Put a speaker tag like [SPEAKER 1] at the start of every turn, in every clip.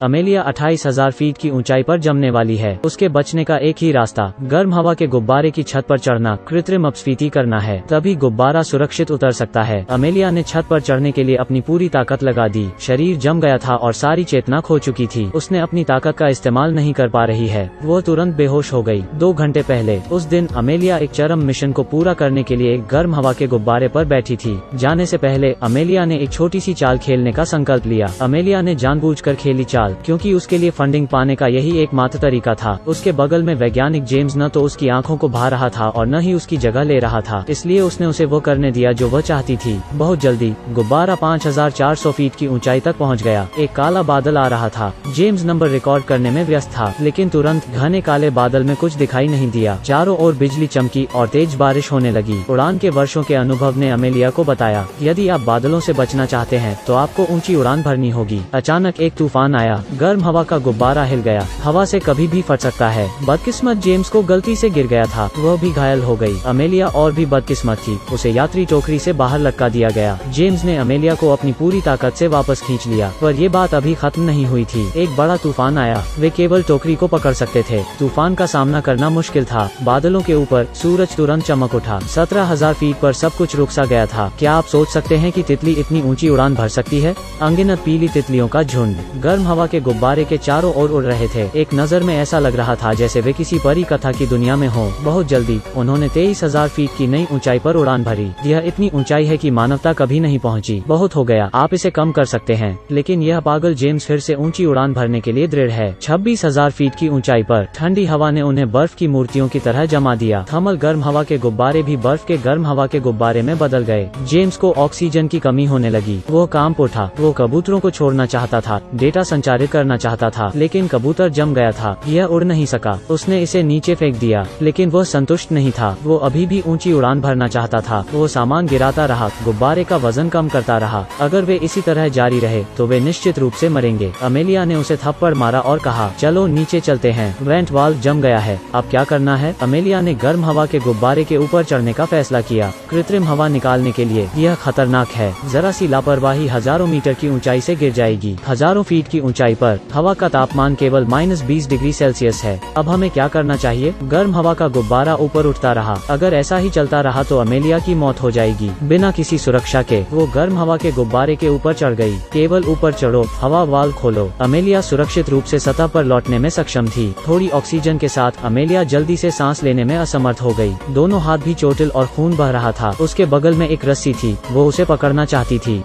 [SPEAKER 1] Amelia 28,000 feet की ऊंचाई पर जमने वाली है। उसके बचने का एक ही रास्ता गर्म हवा के गुब्बारे की छत पर चढ़ना, कृत्रिम अपस्फीति करना है, तभी गुब्बारा सुरक्षित उतर सकता है। अमेलिया ने छत पर चढ़ने के लिए अपनी पूरी ताकत लगा दी। शरीर जम गया था और सारी चेतना खो चुकी थी। उसने अपनी ताकत का इस्तेमाल नहीं कर पा रही है। वो तुरंत बेहोश हो गई। 2 घंटे पहले उस दिन अमेलिया एक चरम मिशन को पूरा करने के लिए एक गर्म हवा के गुब्बारे पर बैठी थी। जाने से पहले अमेलिया ने एक छोटी सी चाल खेलने का संकल्प लिया। अमेलिया ने जानबूझकर खेली चाल, क्योंकि उसके लिए फंडिंग पाने का यही एकमात्र तरीका था। उसके बगल में वैज्ञानिक जेम्स न तो उसकी आंखों को भा रहा था और न ही उसकी जगह ले रहा था, इसलिए उसने उसे वो करने दिया जो वह चाहती थी। बहुत जल्दी गुब्बारा 5,400 फीट की ऊंचाई तक पहुंच गया। एक काला बादल आ रहा था। जेम्स नंबर रिकॉर्ड करने में व्यस्त था, लेकिन तुरंत घने काले बादल में कुछ दिखाई नहीं दिया। चारों ओर बिजली चमकी और तेज बारिश होने लगी। उड़ान के वर्षों के अनुभव ने अमेलिया को बताया, यदि आप बादलों से बचना चाहते हैं तो आपको ऊंची उड़ान भरनी होगी। अचानक एक तूफान आया। गर्म हवा का गुब्बारा हिल गया। हवा से कभी भी फट सकता है। बदकिस्मत जेम्स को गलती से गिर गया था। वह भी घायल हो गई। अमेलिया और भी बदकिस्मत थी। उसे यात्री टोकरी से बाहर लटका दिया गया। जेम्स ने अमेलिया को अपनी पूरी ताकत से वापस खींच लिया, पर ये बात अभी खत्म नहीं हुई थी। एक बड़ा तूफान आया। वे केवल टोकरी को पकड़ सकते थे। तूफान का सामना करना मुश्किल था। बादलों के ऊपर सूरज तुरंत चमक उठा। 17,000 फीट पर सब कुछ रुक सा गया था। क्या आप सोच सकते हैं कि तितली इतनी ऊंची उड़ान भर सकती है? अनगिनत पीली तितलियों का झुंड गर्म हवा के गुब्बारे के चारों ओर उड़ रहे थे। एक नजर में ऐसा लग रहा था जैसे वे किसी परी कथा की दुनिया में हो। बहुत जल्दी उन्होंने 23,000 फीट की नई ऊंचाई पर उड़ान भरी। यह इतनी ऊंचाई है कि मानवता कभी नहीं पहुंची। बहुत हो गया, आप इसे कम कर सकते हैं। लेकिन यह पागल जेम्स फिर से ऊंची उड़ान भरने के लिए दृढ़ है। 26,000 फीट की ऊंचाई पर ठंडी हवा ने उन्हें बर्फ की मूर्तियों की तरह जमा दिया। थर्मल गर्म हवा के गुब्बारे भी बर्फ के गर्म हवा के गुब्बारे में बदल गए। जेम्स को ऑक्सीजन की कमी होने लगी। वो कांप उठा। वो कबूतरों को छोड़ना चाहता था, डेटा संचारित करना चाहता था, लेकिन कबूतर जम गया था। यह उड़ नहीं सका। उसने इसे नीचे फेंक दिया, लेकिन वह संतुष्ट नहीं था। वो अभी भी ऊंची उड़ान भरना चाहता था। वो सामान गिराता रहा, गुब्बारे का वजन कम करता रहा। अगर वे इसी तरह जारी रहे तो वे निश्चित रूप से मरेंगे। अमेलिया ने उसे थप्पड़ मारा और कहा, चलो नीचे चलते हैं, वेंट वाल्व जम गया है। अब क्या करना है? अमेलिया ने गर्म हवा के गुब्बारे के ऊपर चढ़ने का फैसला किया। कृत्रिम हवा निकालने के लिए यह खतरनाक है। जरा सी लापरवाही हजारों मीटर की ऊंचाई से गिर जाएगी। हजारों फीट की ऊंचाई पर हवा का तापमान केवल -20 डिग्री सेल्सियस है। अब हमें क्या करना चाहिए? गर्म हवा का गुब्बारा ऊपर उठता रहा। अगर ऐसा ही चलता रहा तो अमेलिया की मौत हो जाएगी। बिना किसी सुरक्षा के वो गर्म हवा के गुब्बारे के ऊपर चढ़ गई। केवल ऊपर चढ़ो, हवा वाल्व खोलो। अमेलिया सुरक्षित रूप से सतह पर लौटने में सक्षम थी। थोड़ी ऑक्सीजन के साथ अमेलिया जल्दी से सांस लेने में असमर्थ हो गई। दोनों हाथ भी चोटिल और खून बह रहा था। उसके बगल में एक रस्सी थी। वो उसे पकड़ना चाहती थी,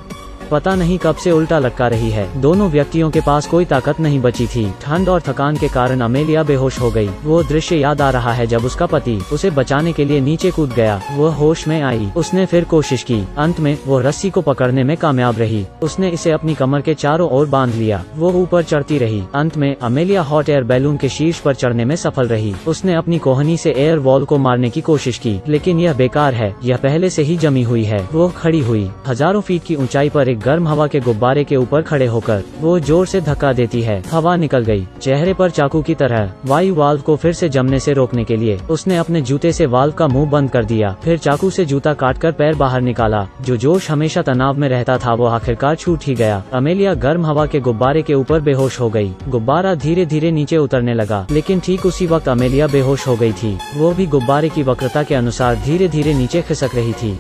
[SPEAKER 1] पता नहीं कब से उल्टा लटका रही है। दोनों व्यक्तियों के पास कोई ताकत नहीं बची थी। ठंड और थकान के कारण अमेलिया बेहोश हो गई। वो दृश्य याद आ रहा है जब उसका पति उसे बचाने के लिए नीचे कूद गया। वह होश में आई। उसने फिर कोशिश की। अंत में वो रस्सी को पकड़ने में कामयाब रही। उसने इसे अपनी कमर के चारों ओर बांध लिया। वो ऊपर चढ़ती रही। अंत में अमेलिया हॉट एयर बैलून के शीर्ष पर चढ़ने में सफल रही। उसने अपनी कोहनी से एयर वॉल को मारने की कोशिश की, लेकिन यह बेकार है। यह पहले से ही जमी हुई है। वो खड़ी हुई। हजारों फीट की ऊंचाई पर एक गर्म हवा के गुब्बारे के ऊपर खड़े होकर वो जोर से धक्का देती है। हवा निकल गई। चेहरे पर चाकू की तरह। वायु वाल्व को फिर से जमने से रोकने के लिए उसने अपने जूते से वाल्व का मुंह बंद कर दिया। फिर चाकू से जूता काटकर पैर बाहर निकाला। जो जोश हमेशा तनाव में रहता था वो आखिरकार छूट ही गया। अमेलिया गर्म हवा के गुब्बारे के ऊपर बेहोश हो गई। गुब्बारा धीरे धीरे नीचे उतरने लगा, लेकिन ठीक उसी वक्त अमेलिया बेहोश हो गई थी। वो भी गुब्बारे की वक्रता के अनुसार धीरे धीरे नीचे खिसक रही थी।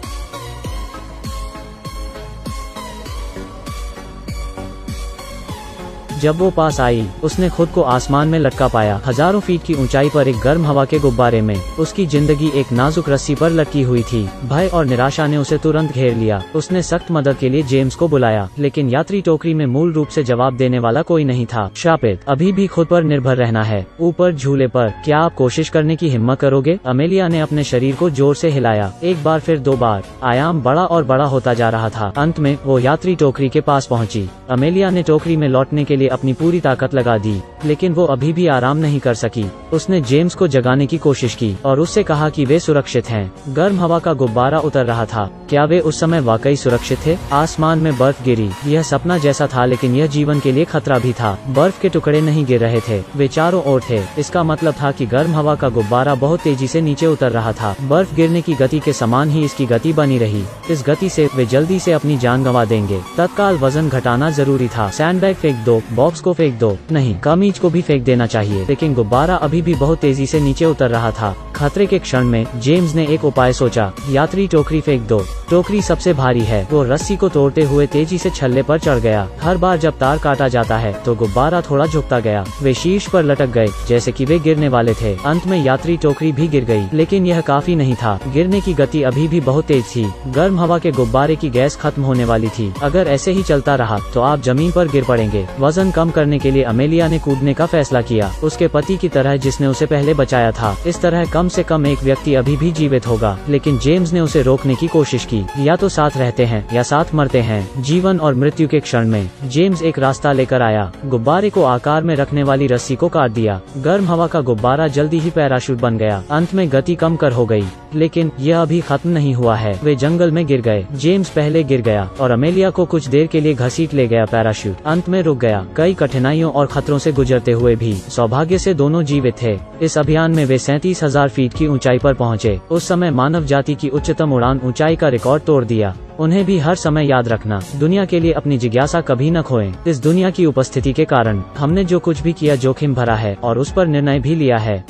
[SPEAKER 1] जब वो पास आई, उसने खुद को आसमान में लटका पाया। हजारों फीट की ऊंचाई पर एक गर्म हवा के गुब्बारे में उसकी जिंदगी एक नाजुक रस्सी पर लटकी हुई थी। भय और निराशा ने उसे तुरंत घेर लिया। उसने सख्त मदद के लिए जेम्स को बुलाया, लेकिन यात्री टोकरी में मूल रूप से जवाब देने वाला कोई नहीं था। शापित, अभी भी खुद पर निर्भर रहना है। ऊपर झूले पर, क्या आप कोशिश करने की हिम्मत करोगे? अमेलिया ने अपने शरीर को जोर से हिलाया। एक बार, फिर 2 बार। आयाम बड़ा और बड़ा होता जा रहा था। अंत में वो यात्री टोकरी के पास पहुंची। अमेलिया ने टोकरी में लौटने के लिए अपनी पूरी ताकत लगा दी, लेकिन वो अभी भी आराम नहीं कर सकी। उसने जेम्स को जगाने की कोशिश की और उससे कहा कि वे सुरक्षित हैं। गर्म हवा का गुब्बारा उतर रहा था। क्या वे उस समय वाकई सुरक्षित थे? आसमान में बर्फ गिरी। यह सपना जैसा था, लेकिन यह जीवन के लिए खतरा भी था। बर्फ के टुकड़े नहीं गिर रहे थे, वे चारों ओर थे। इसका मतलब था कि गर्म हवा का गुब्बारा बहुत तेजी से नीचे उतर रहा था। बर्फ गिरने की गति के समान ही इसकी गति बनी रही। इस गति से वे जल्दी से अपनी जान गंवा देंगे। तत्काल वजन घटाना जरूरी था। सैंडबैग फेंक दो, बॉक्स को फेंक दो। नहीं, कमीज को भी फेंक देना चाहिए। लेकिन गुब्बारा अभी भी बहुत तेजी से नीचे उतर रहा था। खतरे के क्षण में जेम्स ने एक उपाय सोचा। यात्री, टोकरी फेंक दो। टोकरी सबसे भारी है। वो रस्सी को तोड़ते हुए तेजी से छल्ले पर चढ़ गया। हर बार जब तार काटा जाता है तो गुब्बारा थोड़ा झुकता गया। वे शीर्ष पर लटक गए जैसे कि वे गिरने वाले थे। अंत में यात्री टोकरी भी गिर गई, लेकिन यह काफी नहीं था। गिरने की गति अभी भी बहुत तेज थी। गर्म हवा के गुब्बारे की गैस खत्म होने वाली थी। अगर ऐसे ही चलता रहा तो आप जमीन पर गिर पड़ेंगे। वजन कम करने के लिए अमेलिया ने कूदने का फैसला किया, उसके पति की तरह जिसने उसे पहले बचाया था। इस तरह कम से कम एक व्यक्ति अभी भी जीवित होगा। लेकिन जेम्स ने उसे रोकने की कोशिश की। या तो साथ रहते हैं या साथ मरते हैं। जीवन और मृत्यु के क्षण में जेम्स एक रास्ता लेकर आया। गुब्बारे को आकार में रखने वाली रस्सी को काट दिया। गर्म हवा का गुब्बारा जल्दी ही पैराशूट बन गया। अंत में गति कम कर हो गई, लेकिन यह अभी खत्म नहीं हुआ है। वे जंगल में गिर गए। जेम्स पहले गिर गया और अमेलिया को कुछ देर के लिए घसीट ले गया। पैराशूट अंत में रुक गया। कई कठिनाइयों और खतरों से गुजरते हुए भी सौभाग्य से दोनों जीवित थे। इस अभियान में वे 37,000 फीट की ऊंचाई पर पहुंचे। उस समय मानव जाति की उच्चतम उड़ान ऊंचाई का रिकॉर्ड तोड़ दिया। उन्हें भी हर समय याद रखना, दुनिया के लिए अपनी जिज्ञासा कभी न खोएं। इस दुनिया की उपस्थिति के कारण हमने जो कुछ भी किया जोखिम भरा है और उस पर निर्णय भी लिया है।